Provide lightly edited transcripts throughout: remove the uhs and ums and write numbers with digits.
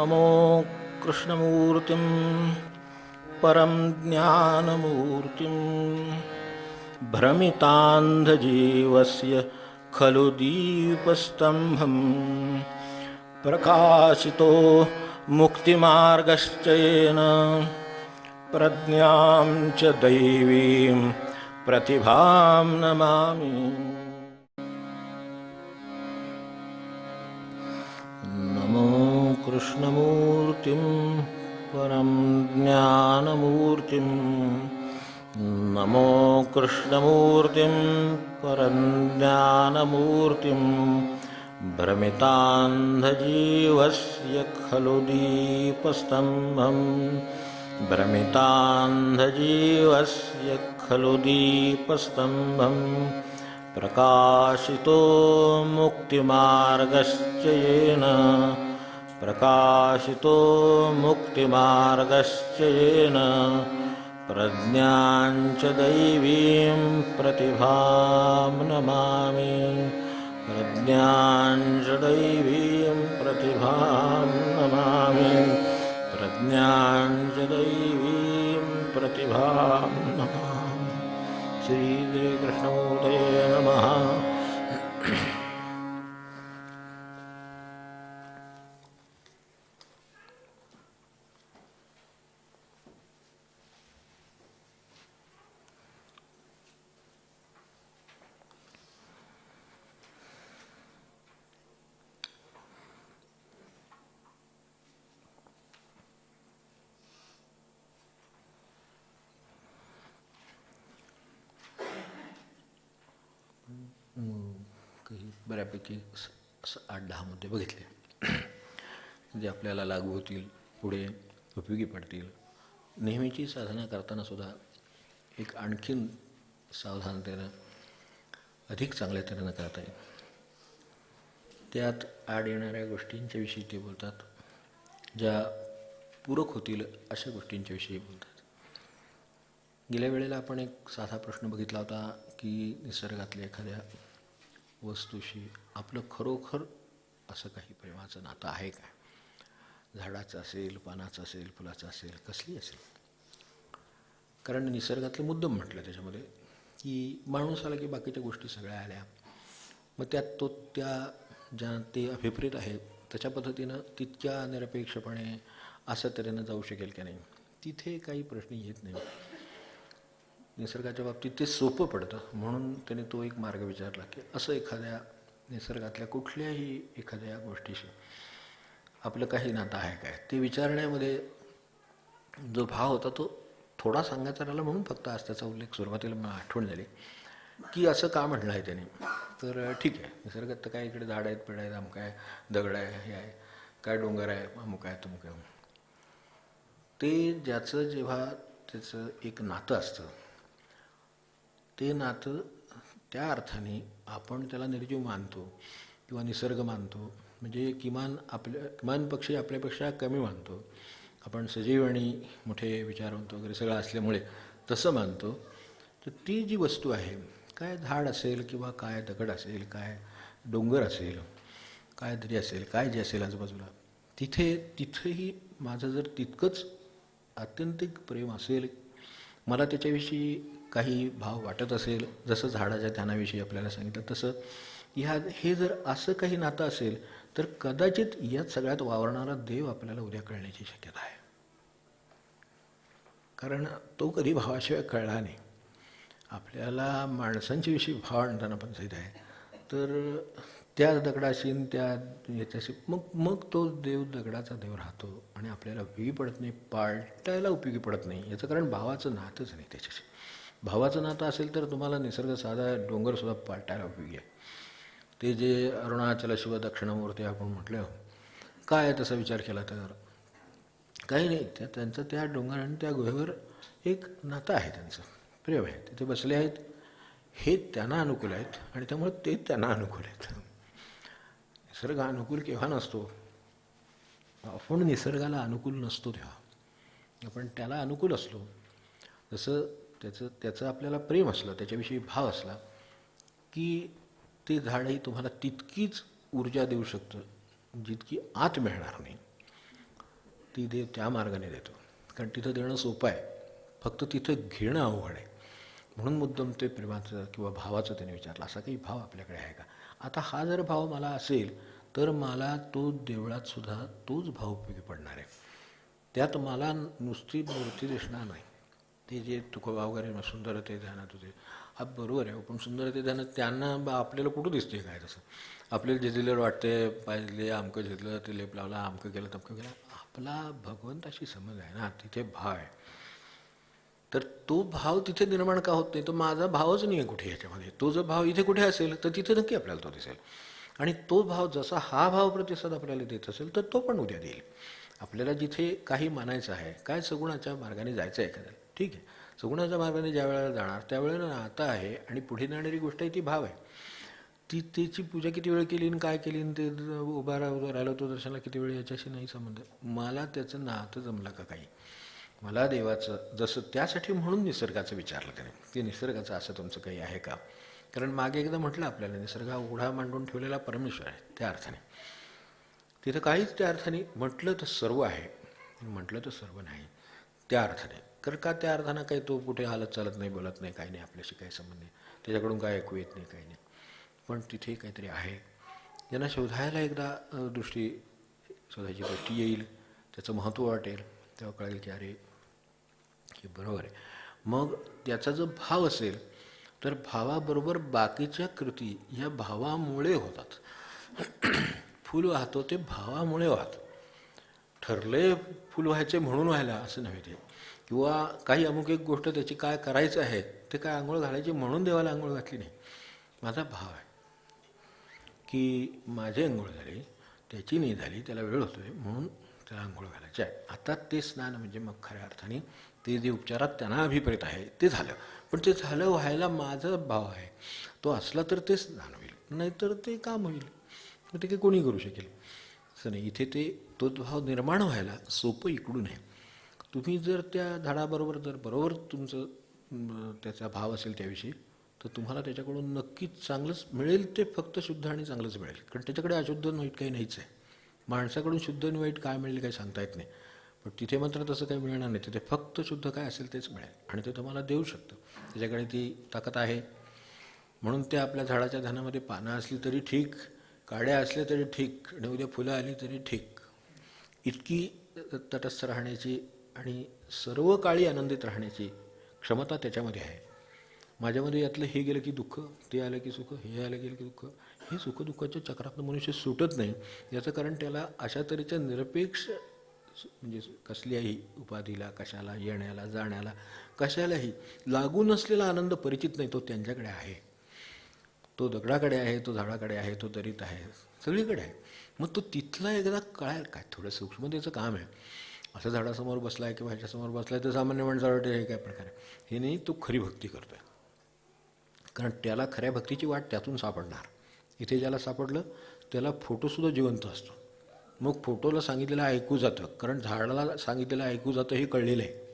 नमो कृष्णमूर्तिं परं ज्ञानमूर्तिं भ्रमितान्धजीवस्य खलु दीपस्तम्भं प्रकाशितो मुक्तिमार्गश्च येन प्रज्ञां च दैवीं प्रतिभां नमामि। नमो कृष्णमूर्तिं परं ज्ञानमूर्तिं नमो कृष्णमूर्तिं परं ज्ञानमूर्तिं भ्रमितान्धजीवस्य खलु दीपस्तम्भं भ्रमितान्धजीवस्य खलु दीपस्तम्भं प्रकाशितो मुक्तिमार्गश्च येन प्रकाशितो मुक्तिमार्गश्च येन प्रज्ञां च दैवीं प्रतिभां नमामि। प्रज्ञां च दैवीं प्रतिभां नमामि। प्रज्ञां च दैवीं प्रतिभां नमामि। श्री कृष्णमूर्तये नमः। काही बऱ्यापैकी 8-10 मुद्दे बघितले जे आपल्याला लागू होतील, पुढे उपयोगी पडतील. नेहमीची साधना करताना सुद्धा एक आणखीन सावधानतेनं अधिक चांगल्या तऱ्हेनं करता येईल. त्यात आड येणाऱ्या गोष्टींच्या विषयी ते बोलतात, ज्या पूरक होतील अशा गोष्टींच्या विषयी बोलतात. गेल्या वेळेला आपण एक साधा प्रश्न बघितला होता की निसर्गातल्या एखाद्या वस्तूशी आपलं खरोखर असं काही प्रेमाचं नातं आहे काय? झाडाचं असेल, पानाचं असेल, फुलाचं असेल, कसली असेल. कारण निसर्गातलं मुद्दम म्हटलं त्याच्यामध्ये की माणूस आला की बाकीच्या गोष्टी सगळ्या आल्या, मग त्यात तो त्या ज्या ते अभिप्रेत आहेत त्याच्या पद्धतीनं तितक्या निरपेक्षपणे असं तऱ्हेनं जाऊ शकेल की नाही, तिथे काही प्रश्न येत नाही. निसर्गाच्या बाबतीत ते सोपं पडतं, म्हणून त्याने तो एक मार्ग विचारला की असं एखाद्या निसर्गातल्या कुठल्याही एखाद्या गोष्टीशी आपलं काही नातं आहे काय, ते विचारण्यामध्ये जो भाव होता तो थोडा सांगायचा राहिला, म्हणून फक्त आज त्याचा उल्लेख सुरुवातीला मला आठवण झाली की असं का म्हटलं आहे त्याने. तर ठीक आहे, निसर्गात तर काय इकडे झाड आहेत, पेड आहेत, अमुक आहे, दगड आहे, हे आहे, काय डोंगर आहे, अमुक आहे, तमुक आहे. ते ज्याचं जेव्हा त्याचं एक नातं असतं, ते नातं त्या अर्थाने आपण त्याला निर्जीव मानतो किंवा निसर्ग मानतो, म्हणजे किमान पक्षी आपल्यापेक्षा कमी मानतो. आपण सजीव आणि मोठे विचारवंत वगैरे सगळं असल्यामुळे तसं मानतो. तर ती जी वस्तू आहे, काय झाड असेल किंवा काय दगड असेल, काय डोंगर असेल, काय दरी असेल, काय जे असेल आजूबाजूला, तिथेही माझं जर तितकंच आत्यंतिक प्रेम असेल, मला त्याच्याविषयी काही भाव वाटत असेल, जसं झाडाच्या ध्यानाविषयी आपल्याला सांगितलं तसं हे जर असं काही नातं असेल तर कदाचित यात सगळ्यात वावरणारा देव आपल्याला उद्या कळण्याची शक्यता आहे. कारण तो कधी भावाशिवाय कळला नाही. आपल्याला माणसांच्या विषयी भाव आणताना पण सांगित आहे, तर त्या दगडाशी त्या याच्याशी मग तो देव दगडाचा देव राहतो आणि आपल्याला उपयोगी पडत नाही, पाळटायला उपयोगी पडत नाही. याचं कारण भावाचं नातंच नाही त्याच्याशी. भावाचं नातं असेल तर तुम्हाला निसर्ग साधा डोंगरसुद्धा पाळटायला उपयोगी आहे. ते जे अरुणाचल शिव दक्षिणामूर्ती आपण म्हटलं, काय तसा विचार केला तर काही नाही. त्यांचं त्या डोंगर आणि त्या गुहेवर एक नातं आहे, त्यांचं प्रेम आहे. तिथे बसले आहेत, हे त्यांना अनुकूल आहेत आणि त्यामुळे ते त्यांना अनुकूल आहेत. निसर्ग अनुकूल केव्हा नसतो, आपण निसर्गाला अनुकूल नसतो तेव्हा. आपण त्याला अनुकूल असलो, जसं त्याचं आपल्याला प्रेम असलं, त्याच्याविषयी भाव असला की ते झाडही तुम्हाला तितकीच ऊर्जा देऊ शकतं जितकी आत मिळणार नाही. ती देव त्या मार्गाने देतो, कारण तिथं देणं सोपं आहे, फक्त तिथं घेणं अवघड आहे. म्हणून मुद्दाम ते प्रेमाचं किंवा भावाचं त्याने विचारलं, असा काही भाव आपल्याकडे आहे का. आता हा जर भाव मला असेल तर मला तो देवळात सुद्धा तोच भाव उपयोगी पडणार आहे. त्यात मला नुसती मूर्ती दिसणार नाही. ते जे तुकोबा वगैरे सुंदरते ध्यानात होते, हा बरोबर आहे, पण सुंदरते ध्यानात त्यांना आपल्याला कुठं दिसते काय तसं. आपल्याला जे दिलेलं वाटते, पाहिजे अमकं घेतलं, ते लेप लावला, अमकं केलं तमकं केलं. आपला भगवंताशी समज आहे ना, तिथे भाव आहे. तर तो भाव तिथे निर्माण का होत नाही, तर माझा भावच नाही आहे कुठे ह्याच्यामध्ये. तो जर भाव इथे कुठे असेल तर तिथे नक्की आपल्याला तो दिसेल. आणि तो भाव जसा हा भाव प्रतिसाद आपल्याला देत असेल तर तो पण उद्या देईल. आपल्याला जिथे काही मानायचं आहे, काय सगुणाच्या मार्गाने जायचं आहे एखाद्याला, ठीक आहे, सगुणाच्या मार्गाने ज्या वेळेला जाणार त्यावेळेला नातं आहे आणि पुढे जाणारी गोष्ट आहे ती भाव आहे. त्याची पूजा किती वेळ केली आणि काय केली आणि ते उभा राहिलो तो दर्शनाला किती वेळ, याच्याशी नाही संबंध. मला त्याचं नातं जमलं का काही, मला देवाचं जसं, त्यासाठी म्हणून निसर्गाचं विचारलं त्याने की निसर्गाचं असं तुमचं काही आहे का. कारण मागे एकदा म्हटलं आपल्याला, निसर्ग हा उघडा मांडून ठेवलेला परमेश्वर आहे. त्या अर्थाने तिथं काहीच, त्या अर्थाने म्हटलं तर सर्व आहे, म्हटलं तर सर्व नाही त्या अर्थाने. कारण का त्या अर्थानं काही तो कुठे हालत चालत नाही, बोलत नाही, काही नाही, आपल्याशी काही संबंध नाही, त्याच्याकडून काय ऐकू येत नाही, काही नाही. पण तिथे काहीतरी आहे. ज्यांना शोधायला एकदा शोधायची दृष्टी येईल, त्याचं महत्त्व वाटेल, तेव्हा कळेल की अरे हे बरोबर आहे. मग त्याचा जो भाव असेल तर भावाबरोबर बाकीच्या कृती या भावामुळे होतात. फूल वाहतो ते भावामुळे वाहतं. ठरले फूल व्हायचे म्हणून व्हायला असं नव्हे ते, किंवा काही अमुक एक गोष्ट त्याची काय करायचं आहे, ते काय आंघोळ घालायची म्हणून देवाला आंघोळ घातली नाही. माझा भाव आहे की माझी आंघोळ झाली, त्याची नाही झाली, त्याला वेळ होतोय म्हणून त्याला आंघोळ घालायची आहे. आता ते स्नान म्हणजे मग खऱ्या अर्थाने ते जे उपचारात त्यांना अभिप्रेत आहे ते झालं. पण ते झालं व्हायला माझा भाव आहे, तो असला तर ते स्नान होईल, नाहीतर ते काम होईल. मग ते काही कोणी करू शकेल असं नाही. इथे तो भाव निर्माण व्हायला सोपं इकडून आहे. तुम्ही जर त्या झाडाबरोबर जर बरोबर तुमचं त्याचा भाव असेल त्याविषयी, तर तुम्हाला त्याच्याकडून नक्कीच चांगलंच मिळेल. ते फक्त शुद्ध आणि चांगलंच मिळेल, कारण त्याच्याकडे अशुद्ध आणि वाईट काही नाहीच आहे. माणसाकडून शुद्ध आणि वाईट काय मिळेल काही सांगता येत नाही, पण तिथे मात्र तसं काही मिळणार नाही. तिथे फक्त शुद्ध काय असेल तेच मिळेल आणि ते तुम्हाला देऊ शकतं. त्याच्याकडे ती ताकद आहे. म्हणून ते आपल्या झाडाच्या ध्यानामध्ये पानं असली तरी ठीक, काड्या असल्या तरी ठीक, आणि उद्या फुलं आली तरी ठीक, इतकी तटस्थ राहण्याची आणि सर्व काळी आनंदित राहण्याची क्षमता त्याच्यामध्ये आहे. माझ्यामध्ये यातलं हे गेलं की दुःख, ते आलं की सुख, हे आलं गेलं की दुःख, हे सुखदुःखाच्या चक्रातनं मनुष्य सुटत नाही. याचं कारण त्याला अशा तऱ्हेच्या निरपेक्ष म्हणजे कसल्याही उपाधीला, कशाला, येण्याला जाण्याला, कशालाही लागू नसलेला आनंद परिचित नाही. तो त्यांच्याकडे आहे, तो दगडाकडे आहे, तो झाडाकडे आहे, तो दरीत आहे, सगळीकडे आहे. मग तो तिथला एकदा कळायला काय, थोडं सूक्ष्मतेचं काम आहे. असं झाडासमोर बसला आहे किंवा ह्याच्यासमोर बसला आहे तर सामान्य माणसाला वाटतं हे काय प्रकार आहे, हे नाही. तो खरी भक्ती करतो आहे, कारण त्याला खऱ्या भक्तीची वाट त्यातून सापडणार. इथे ज्याला सापडलं त्याला फोटोसुद्धा जिवंत असतो. मग फोटोला सांगितलेलं ऐकू जातं, कारण झाडाला सांगितलेलं ऐकू जातं हे कळलेलं आहे.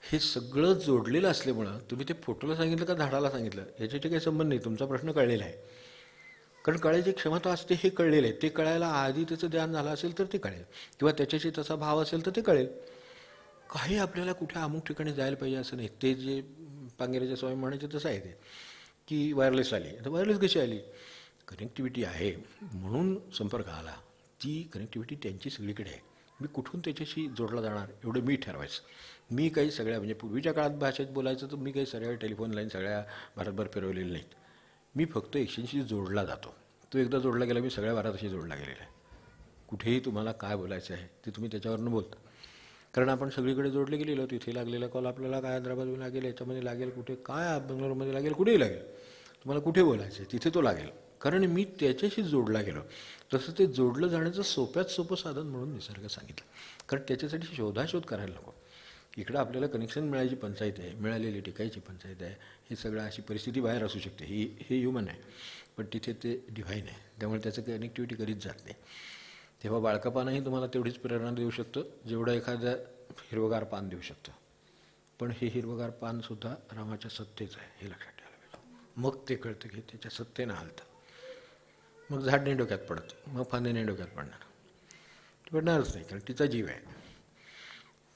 हे सगळं जोडलेलं असल्यामुळं तुम्ही ते फोटोला सांगितलं का झाडाला सांगितलं याच्याशी काही संबंध नाही, तुमचा प्रश्न कळलेला आहे. कारण कळायची क्षमता असते हे कळलेलं आहे. ते कळायला आधी त्याचं ध्यान झालं असेल तर ते कळेल, किंवा त्याच्याशी तसा भाव असेल तर ते कळेल. काही आपल्याला कुठे अमुक ठिकाणी जायला पाहिजे असं नाही. ते जे पांगेराच्या स्वामी म्हणायचे तसं आहे ते, की वायरलेस आली. आता वायरलेस कशी आली, कनेक्टिव्हिटी आहे म्हणून संपर्क आला. ती कनेक्टिव्हिटी त्यांची सगळीकडे आहे. मी कुठून त्याच्याशी जोडला जाणार एवढं मी ठरवायचं. मी काही सगळ्या म्हणजे पूर्वीच्या काळात भाषेत बोलायचं तर मी काही सगळ्या टेलिफोन लाईन सगळ्या भारतभर फिरवलेल्या नाहीत. मी फक्त एकशेशी जोडला जातो. तो एकदा जोडला गेला मी सगळ्या भारताशी जोडला गेलेला आहे. कुठेही तुम्हाला काय बोलायचं आहे ते तुम्ही त्याच्यावरनं बोलता, कारण आपण सगळीकडे जोडले गेलेलो. तिथे लागलेला कॉल आपल्याला काय हैदराबादमध्ये लागेल, याच्यामध्ये लागेल, कुठे काय बेंगलोरमध्ये लागेल, कुठेही लागेल. तुम्हाला कुठे बोलायचं आहे तिथे तो लागेल, कारण मी त्याच्याशी जोडला गेलो. तसं ते जोडलं जाण्याचं सोप्यात सोपं साधन म्हणून निसर्ग सांगितलं. कारण त्याच्यासाठी शोधाशोध करायला नको. इकडं आपल्याला कनेक्शन मिळायची पंचायत आहे, मिळालेली टिकायची पंचायत आहे. हे सगळं अशी परिस्थिती बाहेर असू शकते, हे ह्युमन आहे, पण तिथे ते डिव्हाइन आहे. त्यामुळे त्याचं कनेक्टिव्हिटी कधीच जात नाही. तेव्हा बाळकापानंही तुम्हाला तेवढीच प्रेरणा देऊ शकतं जेवढं एखाद्या हिरवगार पान देऊ शकतं. पण हे हिरवगार पानसुद्धा रामाच्या सत्तेचं आहे, हे लक्षात ठेवायला पाहिजे. मग ते कळतं की त्याच्या सत्तेनं हालतं. मग झाड नाही डोक्यात पडत, मग फांदे नाही डोक्यात पडणार. घडणारच नाही, कारण तिचा जीव आहे.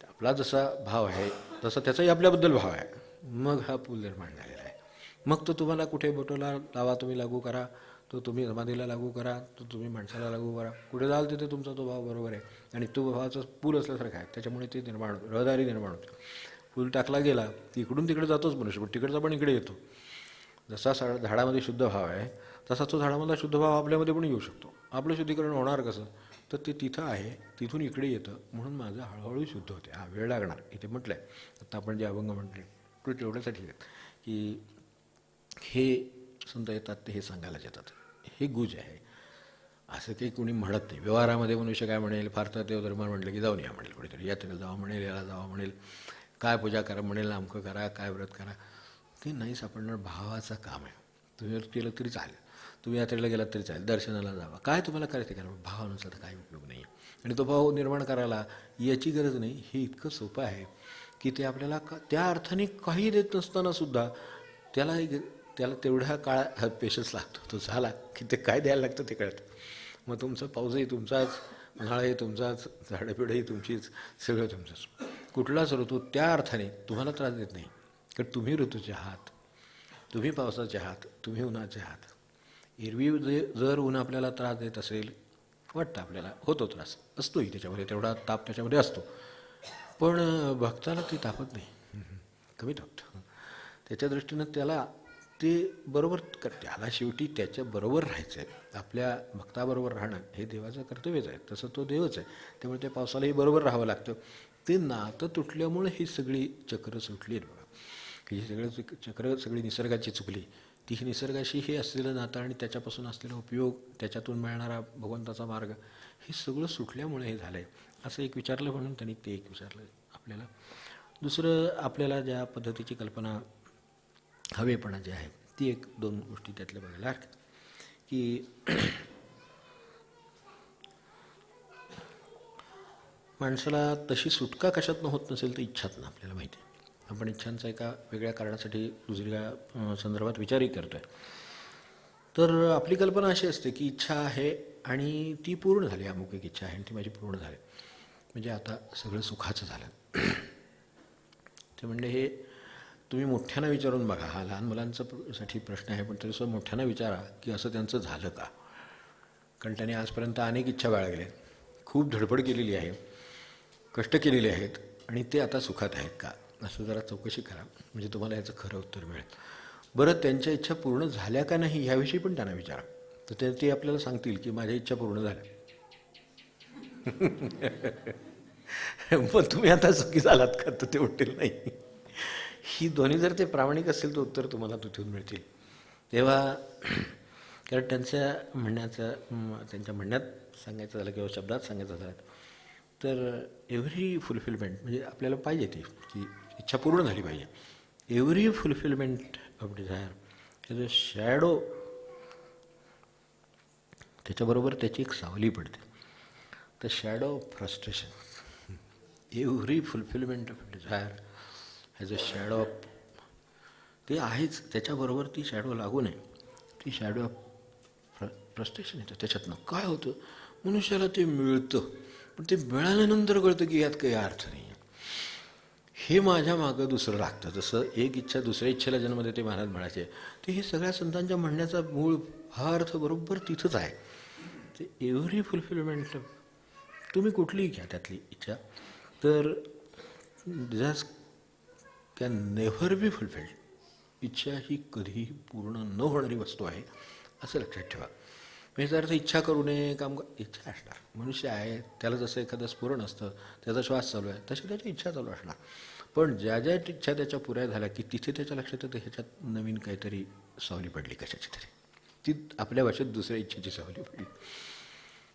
आपला जसा भाव आहे तसा त्याचाही आपल्याबद्दल भाव आहे. मग हा पूल निर्माण झालेला आहे. मग तो तुम्हाला कुठे बोटोला लावा, तुम्ही लागू करा, तो तुम्ही समाधीला लागू करा, तो तुम्ही माणसाला लागू करा, कुठे जाल तिथे तुमचा तो भाव बरोबर आहे. आणि तो भावाचा पूल असल्यासारखा आहे, त्याच्यामुळे ते निर्माण रहदारी निर्माण होते. पूल टाकला गेला की इकडून तिकडे जातोच मनुष्य, पण तिकडचा पण इकडे येतो. जसा झाडामध्ये शुद्ध भाव आहे तसा तो झाडामधला शुद्ध भाव आपल्यामध्ये पण येऊ शकतो. आपलं शुद्धीकरण होणार कसं, तर ते तिथं आहे, तिथून इकडे येतं, म्हणून माझं हळूहळू शुद्ध होते. हा वेळ लागणार इथे म्हटलं आहे. आता आपण जे अभंग म्हटले तो तेवढ्यासाठी आहेत की हे संत येतात ते हे सांगायलाच येतात. हे गुज आहे, असं काही कोणी म्हणत नाही. व्यवहारामध्ये मनुष्य काय म्हणेल, फार तर देवधर्माला म्हटलं की जाऊन या म्हणेल, कोणीतरी यात्रेला जावं म्हणेल, याला जावं म्हणेल, काय पूजा करा म्हणेल, अमकं करा, काय व्रत करा. ते नाही सापडणार. भावाचं काम आहे. तुम्ही केलं तरी चालेल, तुम्ही यात्रेला गेलात तरी चालेल, दर्शनाला जावा, काय तुम्हाला करायचं करा, भावानुसार काही उपयोग नाही. आणि तो भाव निर्माण करायला याची गरज नाही. हे इतकं सोपं आहे की ते आपल्याला त्या अर्थाने काही देत नसतानासुद्धा त्याला तेवढ्या काळ पेशन्स लागतो. तो झाला की ते काय द्यायला लागतं ते कळतं. मग तुमचं पाऊसही तुमचाच, उन्हाळाही तुमचाच, झाडंपिढंही तुमचीच, सगळं तुमचंच. कुठलाच ऋतू त्या अर्थाने तुम्हाला त्रास देत नाही, कारण तुम्ही ऋतूचे आहात, तुम्ही पावसाचे आहात, तुम्ही उन्हाचे आहात. एरवी जर ऊन आपल्याला त्रास देत असेल, वाटतं आपल्याला, होतो त्रास, असतोही त्याच्यामध्ये, तेवढा ताप त्याच्यामध्ये असतो. पण भक्ताला ती तापत नाही, कमी तापतं. त्याच्या दृष्टीनं त्याला ते बरोबर, त्याला शेवटी त्याच्याबरोबर राहायचं आहे. आपल्या भक्ताबरोबर राहणं हे देवाचं कर्तव्यच आहे, तसं तो देवच आहे. त्यामुळे त्या पावसालाही बरोबर राहावं लागतं. ते नातं तुटल्यामुळे ही सगळी चक्र सुटली आहेत बघा. ही सगळं चक्र सगळी निसर्गाची चुकली. ती ही निसर्गाशी हे असलेलं नातं आणि त्याच्यापासून असलेला उपयोग, त्याच्यातून मिळणारा भगवंताचा मार्ग, हे सगळं सुटल्यामुळे हे झालं आहे. असं एक विचारलं म्हणून त्यांनी ते एक विचारलं आपल्याला. दुसरं, आपल्याला ज्या पद्धतीची कल्पना हवेपणा जे आहे ती एक दोन गोष्टी त्यातल्या बघायला हरकत की माणसाला तशी सुटका कशातनं होत नसेल तर इच्छातनं. आपल्याला माहिती आहे आपण इच्छांचा एका वेगळ्या कारणासाठी दुसऱ्या संदर्भात विचारही करतो आहे. तर आपली कल्पना अशी असते की इच्छा आहे आणि ती पूर्ण झाली, अमुक एक इच्छा आहे आणि ती माझी पूर्ण झाली, म्हणजे आता सगळं सुखाचं झालं. ते म्हणजे हे तुम्ही मोठ्यानं विचारून बघा. हा लहान मुलांसाठी प्रश्न आहे, पण तरीसुद्धा मोठ्यानं विचारा की असं त्यांचं झालं का. कारण त्यांनी आजपर्यंत अनेक इच्छा बाळगल्या, खूप धडपड केलेली आहे, कष्ट केलेले आहेत, आणि ते आता सुखात आहेत का, असं जरा चौकशी करा, म्हणजे तुम्हाला याचं खरं उत्तर मिळेल. बरं, त्यांच्या इच्छा पूर्ण झाल्या का नाही ह्याविषयी पण त्यांना विचारा, तर ते आपल्याला सांगतील की माझ्या इच्छा पूर्ण झाल्या. पण तुम्ही आता सुखी झालात का, तर ते उठतील नाही. ही दोन्ही जर ते प्रामाणिक असेल तर उत्तर तुम्हाला तिथून मिळतील. तेव्हा कारण त्यांच्या म्हणण्यात सांगायचं झालं किंवा शब्दात सांगायचं झालं तर एव्हरी फुलफिलमेंट, म्हणजे आपल्याला पाहिजे ती की इच्छा पूर्ण झाली पाहिजे. Every fulfilment of desire is a shadow, त्याच्याबरोबर त्याची एक सावली पडते, the shadow of frustration. Every fulfilment of desire as a shadow of, ते आहेच, त्याच्याबरोबर ती शॅडो लागू नये, ती शॅडो ऑफ फ्रस्ट्रेशन येतं. त्याच्यातनं काय होतं, मनुष्याला ते मिळतं, पण ते मिळाल्यानंतर कळतं की यात काही अर्थ नाही आहे, हे माझ्या मागं दुसरं लागतं. जसं एक इच्छा दुसऱ्या इच्छेला जन्म देते महाराज म्हणायचे, ते हे सगळ्या संतांच्या म्हणण्याचा मूळ हा अर्थ बरोबर तिथंच आहे. ते एव्हरी फुलफिलमेंट, तुम्ही कुठलीही घ्या त्यातली इच्छा, तर desires can never be fulfilled. इच्छा ही कधीही पूर्ण न होणारी वस्तू आहे, असं लक्षात ठेवा. म्हणजे जर इच्छा करू नये, काम इच्छा असणार, मनुष्य आहे, त्याला जसं एखादं स्फुरण असतं, त्याचा श्वास चालू आहे, तशी त्याची इच्छा चालू असणार. पण ज्या ज्या इच्छा त्याच्या पुऱ्या झाल्या की तिथे त्याच्या लक्षात येतं ह्याच्यात नवीन काहीतरी सावली पडली कशाची तरी, ती आपल्या भाषेत दुसऱ्या इच्छेची सावली पडली,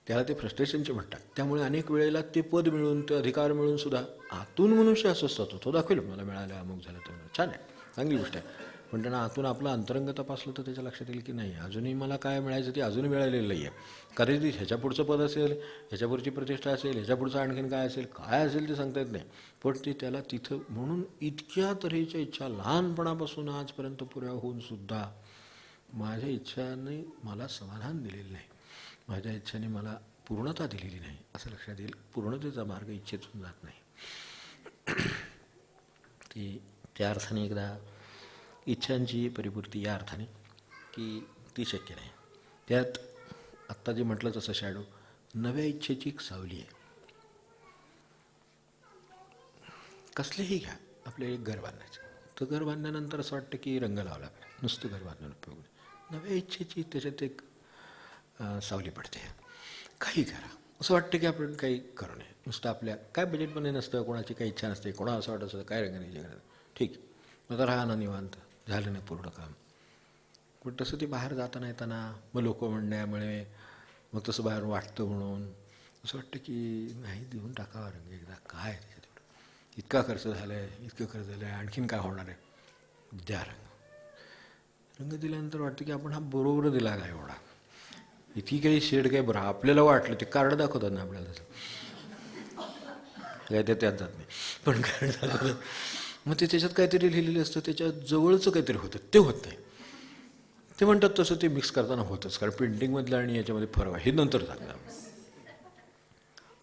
त्याला ते फ्रस्ट्रेशनचे म्हणतात. त्यामुळे अनेक वेळेला ते पद मिळून, ते अधिकार मिळून सुद्धा आतून मनुष्य अस्वस्थ होतो. तो दाखवेल मला मिळालं, अमुक झालं, तर छान आहे, चांगली गोष्ट आहे, पण त्यांना आतून आपलं अंतरंग तपासलं तर त्याच्या लक्षात येईल की नाही, अजूनही मला काय मिळायचं ते अजूनही मिळालेलं नाही आहे. कदाचित ह्याच्या पुढचं पद असेल, ह्याच्या पुढची प्रतिष्ठा असेल, ह्याच्या पुढचं आणखीन काय असेल ते सांगता येत नाही, पण ते त्याला तिथं. म्हणून इतक्या तऱ्हेच्या इच्छा लहानपणापासून आजपर्यंत पुऱ्या होऊन सुद्धा माझ्या इच्छाने मला समाधान दिलेलं नाही, माझ्या इच्छेने मला पूर्णता दिलेली नाही असं लक्षात येईल. पूर्णतेचा मार्ग इच्छेतून जात नाही. त्या अर्थाने एकदा इच्छांची परिपूर्ती या अर्थाने की ती शक्य नाही. त्यात आत्ता जे म्हटलं तसं शॅडो नव्या इच्छेची एक सावली आहे. कसलेही घ्या, आपलं एक घर बांधायचं, तर घर बांधल्यानंतर असं वाटतं की रंग लावला पाहिजे, नुसतं घर बांधून उपयोग नाही. नव्या इच्छेची त्याच्यात एक सावली पडते. काही करा असं वाटतं की आपण काही करू नये, नुसतं आपल्या काय बजेटमध्ये नसतं, कोणाची काही इच्छा नसते, कोणा असं वाटत असतं काय रंग नाही जगण्यात, ठीक मग तर राहा ना निवांत, झालं नाही पूर्ण काम. पण तसं ते बाहेर जाताना येताना मग लोक म्हणण्यामुळे मग तसं बाहेर वाटतं म्हणून असं वाटतं की नाही देऊन टाकावा रंग एकदा, काय त्याच्यात एवढं, इतका खर्च झाला आहे, इतकं खर्च झालं आहे, आणखीन काय होणार आहे, द्या रंग. रंग दिल्यानंतर वाटतं की आपण हा बरोबर दिला काय एवढा, इतकी काही शेड काय बरं आपल्याला वाटलं, ते कार्ड दाखवतात ना आपल्याला तसं काय, ते त्यात जात नाही पण कार्ड दाखवतात, मग ते त्याच्यात काहीतरी लिहिलेलं असतं, त्याच्या जवळचं काहीतरी होतं ते होत नाही. ते म्हणतात तसं ते मिक्स करताना होतंच, कारण प्रिंटिंगमधलं आणि याच्यामध्ये फरक आहे, हे नंतर सांगणार.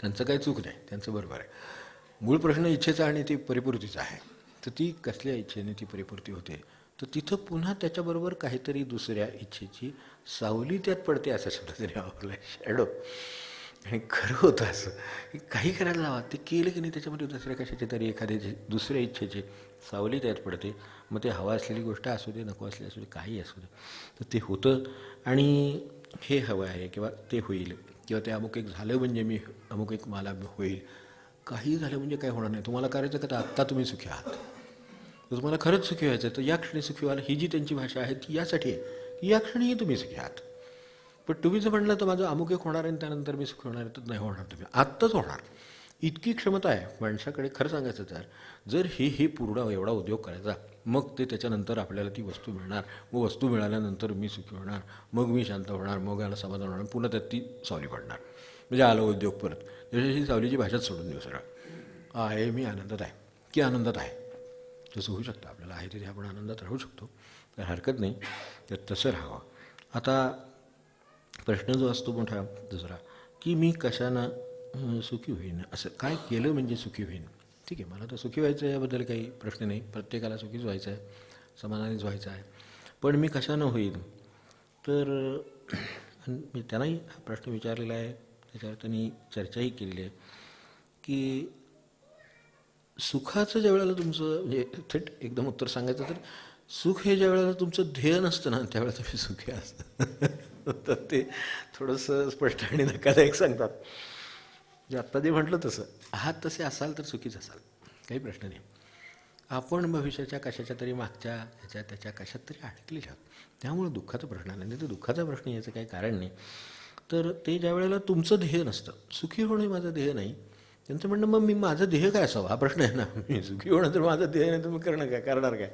त्यांचं काही चूक नाही, त्यांचं बरोबर आहे. मूळ प्रश्न इच्छेचा आणि ती परिपूर्तीचा आहे. तर ती कसल्या इच्छेने ती परिपूर्ती होते, तर तिथं पुन्हा त्याच्याबरोबर काहीतरी दुसऱ्या इच्छेची सावली त्यात पडते असं शब्द त्याने वापरला आहे, शॅडो. आणि खरं होतं असं की काही करायला लावा, ते केलं की नाही त्याच्यामध्ये दुसऱ्या कशाची तरी एखाद्याची दुसऱ्या इच्छेची सावली त्यात पडते. मग ते हवा असलेली गोष्ट असू दे, नको असली असू दे, काही असू दे, तर ते होतं. आणि हे हवं आहे किंवा ते होईल, किंवा ते अमुक एक झालं म्हणजे मी अमुक एक मला होईल, काही झालं म्हणजे काय होणार नाही. तुम्हाला करायचं का, तर आत्ता तुम्ही सुखी आहात. तर तुम्हाला खरंच सुखी व्हायचं आहे तर या क्षणी सुखी व्हायला, ही जी त्यांची भाषा आहे ती यासाठी आहे की या क्षणीही तुम्ही सुखी आहात. पण तुम्ही जर म्हटलं तर माझं अमुक एक होणार आहे आणि त्यानंतर मी सुखी होणार आहे, तर नाही होणार. तुम्ही आत्ताच होणार, इतकी क्षमता आहे माणसाकडे. खरं सांगायचं तर जर ही पूर्ण एवढा उद्योग करायचा, मग ते त्याच्यानंतर आपल्याला ती वस्तू मिळणार, मग वस्तू मिळाल्यानंतर मी सुखी होणार, मग मी शांत होणार, मग याला समाधान होणार, पुन्हा त्यात ती सावली पडणार, म्हणजे आलं उद्योग परत. त्याच्याशी सावलीची भाषाच सोडून देऊ सरळ. आहे मी आनंदात आहे की आनंदात आहे, तसं होऊ शकतं. आपल्याला आहे तिथे आपण आनंदात राहू शकतो, तर हरकत नाही, तर तसं राहावं. आता प्रश्न जो असतो मोठा दुसरा की मी कशानं सुखी होईन, असं काय केलं म्हणजे सुखी होईन. ठीक आहे, मला तर सुखी व्हायचं आहे, याबद्दल काही प्रश्न नाही, प्रत्येकाला सुखीच व्हायचं आहे, समाधानीच व्हायचं आहे. पण मी कशानं होईन, तर मी त्यांनाही हा प्रश्न विचारलेला आहे, त्याच्यावर त्यांनी चर्चाही केलेली आहे की सुखाचं ज्या वेळेला तुमचं म्हणजे थेट एकदम उत्तर सांगायचं तर सुख हे ज्या वेळेला तुमचं ध्येय नसतं ना, त्यावेळेला तुम्ही सुखी असतं. तर ते थोडंसं स्पष्ट आणि धक्कादायक सांगतात. जे आत्ता जे म्हटलं तसं आहात तसे असाल तर सुखीच असाल, काही प्रश्न नाही. आपण भविष्याच्या कशाच्या तरी मागच्या ह्याच्या त्याच्या कशात तरी अडकलेले आहोत, त्यामुळे दुःखाचा प्रश्न आला नाही. तर दुःखाचा प्रश्न याचं काही कारण नाही. तर ते ज्या वेळेला तुमचं ध्येय नसतं, सुखी होणे माझं ध्येय नाही, त्यांचं म्हणणं मग मी माझं ध्येय काय असावं हा प्रश्न आहे ना. मी सुखी होणं तर माझं ध्येय नाही, तर मी करणार काय.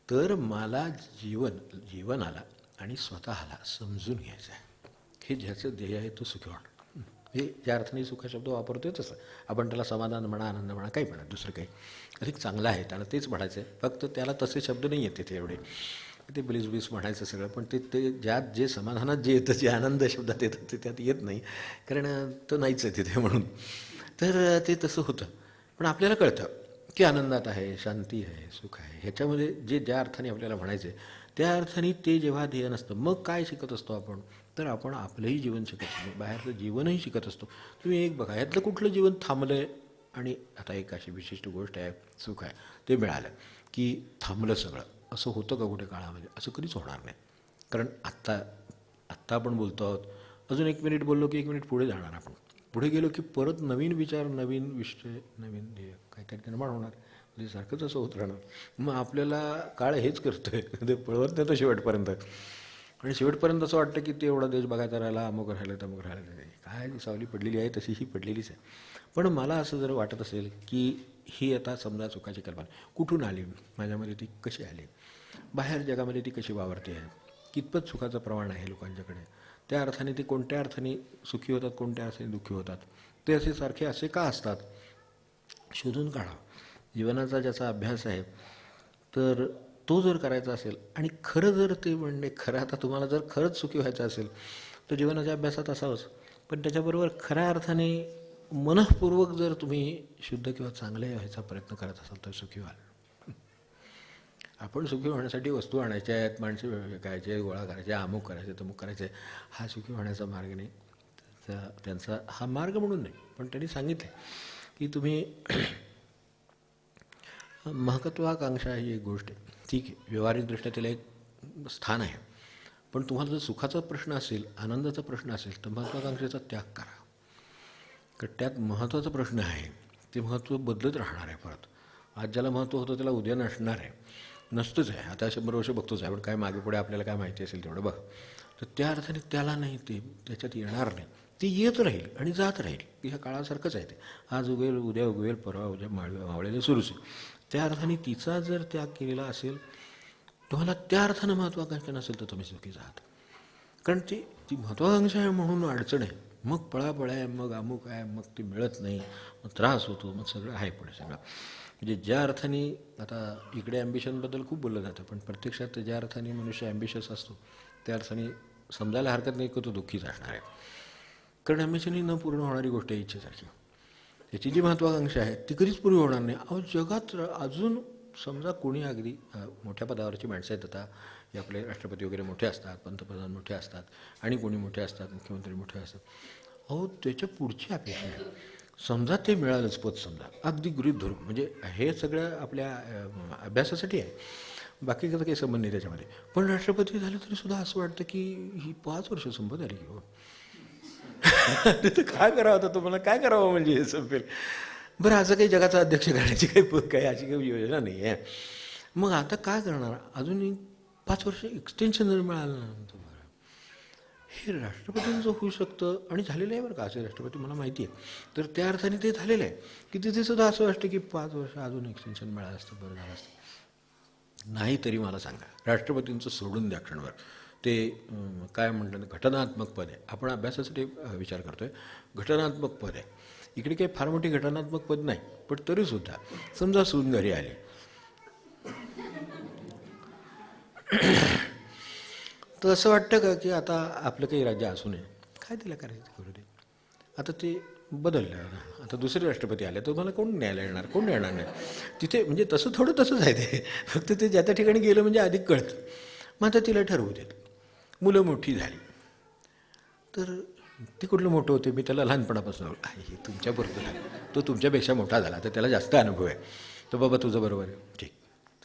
तर मला जीवनाला आणि स्वतःला समजून घ्यायचं आहे, हे ज्याचं ध्येय आहे तो सुखी होणार. हे ज्या अर्थाने सुख शब्द वापरतोय तसं आपण त्याला समाधान म्हणा, आनंद म्हणा, काही म्हणा, दुसरं काही अधिक चांगलं आहे त्याला तेच म्हणायचं आहे. फक्त त्याला तसे शब्द नाही येत तिथे एवढे, ते ब्लिस ब्लिस म्हणायचं सगळं, पण ते ज्यात जे समाधानात जे येतं, जे आनंद शब्दात येतं ते त्यात येत नाही, कारण तो नाहीच आहे तिथे म्हणून. तर ते तसं होतं. पण आपल्याला कळतं की आनंदात आहे, शांती आहे, सुख आहे, ह्याच्यामध्ये जे ज्या अर्थाने आपल्याला म्हणायचं आहे त्या अर्थाने ते जेव्हा ध्येय नसतं, मग काय शिकत असतो आपण, तर आपण आपलंही जीवन शिकत असतो, बाहेरचं जीवनही शिकत असतो. तुम्ही एक बघा, ह्यातलं कुठलं जीवन थांबलं आहे, आणि आता एक अशी विशिष्ट गोष्ट आहे, सुख आहे, ते मिळालं की थांबलं सगळं, असं होतं का कुठे काळामध्ये, असं कधीच होणार नाही. कारण आत्ता आपण बोलतो आहोत, अजून 1 मिनिट बोललो की 1 मिनिट पुढे जाणार आपण, पुढे गेलो की परत नवीन विचार, नवीन विषय, नवीन ध्येय काहीतरी निर्माण होणार, म्हणजे सारखंच असं होत राहणार. मग आपल्याला काळ हेच करतोय, ते पळवत नाही तो शेवटपर्यंत. आणि शेवटपर्यंत असं वाटतं की ते एवढा देश बघायचा राहिला, अमुक राहिलं तमुक राहिलं, काय ती सावली पडलेली आहे तशी ही पडलेलीच आहे. पण मला असं जर वाटत असेल की ही आता समजा सुखाची कल्पना कुठून आली, माझ्यामध्ये ती कशी आली, बाहेर जगामध्ये ती कशी वावरते आहे, कितपत सुखाचं प्रमाण आहे लोकांच्याकडे, त्या अर्थाने ते कोणत्या अर्थाने सुखी होतात, कोणत्या अर्थाने दुःखी होतात, ते असे सारखे असे का असतात, शोधून काढा. जीवनाचा ज्याचा अभ्यास आहे तर तो जर करायचा असेल, आणि खरं जर ते म्हणजे खरं आता तुम्हाला जर खरंच सुखी व्हायचं असेल तर जीवनाच्या अभ्यासात असावंच. पण त्याच्याबरोबर खऱ्या अर्थाने मनःपूर्वक जर तुम्ही शुद्ध किंवा चांगले व्हायचा प्रयत्न करत असाल तर सुखी व्हाल. आपण सुखी होण्यासाठी वस्तू आणायच्या आहेत, माणसे विकायचे, गोळा करायचे, अमुक करायचे, तमुक करायचे, हा सुखी होण्याचा मार्ग नाही. त्यांचा हा मार्ग म्हणून नाही, पण त्यांनी सांगितलं की तुम्ही महत्त्वाकांक्षा ही एक गोष्ट आहे, ठीक आहे, व्यावहारिकदृष्ट्या त्याला एक स्थान आहे. पण तुम्हाला जर सुखाचा प्रश्न असेल, आनंदाचा प्रश्न असेल तर महत्त्वाकांक्षेचा त्याग करा. कारण त्यात महत्त्वाचा प्रश्न आहे, ते महत्त्व बदलत राहणार आहे. परत आज ज्याला महत्त्व होतं त्याला उद्या नसणार आहे, नसतंच आहे. आता 100 वर्ष बघतोच आहे, पण काय मागे पुढे आपल्याला काय माहिती असेल तेवढं बघ. तर त्या अर्थाने त्याला नाही, ते त्याच्यात येणार नाही, ते येत राहील आणि जात राहील. ह्या काळासारखंच आहे ते. आज उगवेल, उद्या उगवेल, परवा उद्या मावळेलं सुरूच आहे. त्या अर्थाने तिचा जर त्याग केलेला असेल, तुम्हाला त्या अर्थानं महत्त्वाकांक्षा नसेल तर तुम्ही सुखी जात. कारण ती महत्त्वाकांक्षा आहे म्हणून अडचण आहे. मग पळापळ आहे, मग अमुक आहे, मग ती मिळत नाही, मग त्रास होतो, मग सगळं आहे पुढे सगळं. म्हणजे ज्या अर्थाने आता इकडे ॲम्बिशनबद्दल खूप बोललं जातं, पण प्रत्यक्षात ज्या अर्थाने मनुष्य ॲम्बिशियस असतो त्या अर्थाने समजायला हरकत नाही की तो दुःखीच असणार आहे. कारण ॲम्बिशन ही न पूर्ण होणारी गोष्ट आहे इच्छेसारखी. त्याची जी महत्त्वाकांक्षा आहे ती कधीच पूर्ण होणार नाही. अहो जगात अजून समजा कोणी अगदी मोठ्या पदावरची माणसं आहेत, आता हे आपले राष्ट्रपती वगैरे मोठे असतात, पंतप्रधान मोठे असतात, आणि कोणी मोठे असतात, मुख्यमंत्री मोठे असतात. अहो त्याच्या पुढची अपेक्षा आहे, समजा ते मिळालंच पद, समजा अगदी गृहीत धरून, म्हणजे हे सगळं आपल्या अभ्यासासाठी आहे, बाकी कसं काही संबंध नाही त्याच्यामध्ये. पण राष्ट्रपती झाले तरी सुद्धा असं वाटतं की ही 5 वर्ष संपत आली की हो. तिथं काय करावं आता, तुम्हाला काय करावं म्हणजे हे संपेल. बरं असं काही जगाचा अध्यक्ष करण्याची काही अशी काही योजना नाही आहे. मग आता काय करणार, अजून 5 वर्ष एक्सटेन्शन जर मिळालं ना, बरं हे राष्ट्रपतींचं होऊ शकतं, आणि झालेलं आहे बरं का असे राष्ट्रपती मला माहिती आहे. तर त्या अर्थाने ते झालेलं आहे की तिथे सुद्धा असं वाटतं की 5 वर्ष अजून एक्सटेन्शन मिळालं असतं बरं झालं असतं. नाही तरी मला सांगा, राष्ट्रपतींचं सोडून द्या क्षणभर, ते काय म्हणतात घटनात्मक पद आहे. आपण अभ्यासासाठी विचार करतो आहे, घटनात्मक पद आहे. इकडे काही फार मोठी घटनात्मक पद नाही, पण तरीसुद्धा समजा सून घरी आली तर असं वाटतं का की आता आपलं काही राज्य असू नये, काय तिला करायचं करू दे. आता ते बदललं ना, आता दुसरे राष्ट्रपती आले तर मला कोण न्यायला येणार, कोण येणार नाही तिथे. म्हणजे तसंच आहे ते, फक्त ते ज्या त्या ठिकाणी गेलं म्हणजे अधिक कळतं. मग आता तिला ठरवू देत. मुलं मोठी झाली तर ती कुठलं मोठं होते, मी त्याला लहानपणापासून हे तुमच्याबरोबर झालं, तो तुमच्यापेक्षा मोठा झाला तर त्याला जास्त अनुभव आहे, तर बाबा तुझं बरोबर आहे, ठीक.